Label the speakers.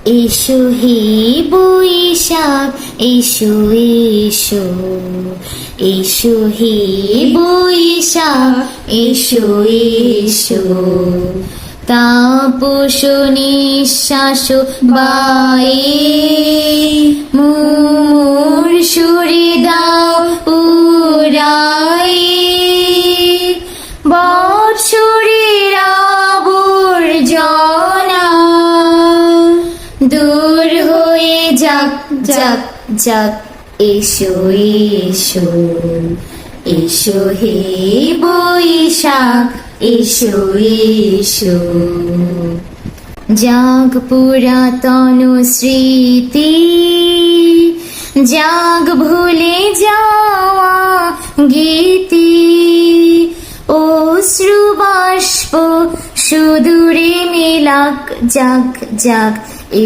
Speaker 1: এসো হে বৈশাখ এসো এসো, এসো হে বৈশাখ এসো এসো। তাপস নিঃশ্বাস বায়ে মোর সুরে দাও উড়ায়ে, বৎসরের আবর্জনা দূর হয়ে যাক যাক যাক। এসো এসো, এসো হে বৈশাখ এসো এসো। জাগ পুরাতন স্মৃতি, জাগ ভুলে যাওয়া গীতি, অশ্রু বাষ্প সুদূরে মেলাক যাক যাক।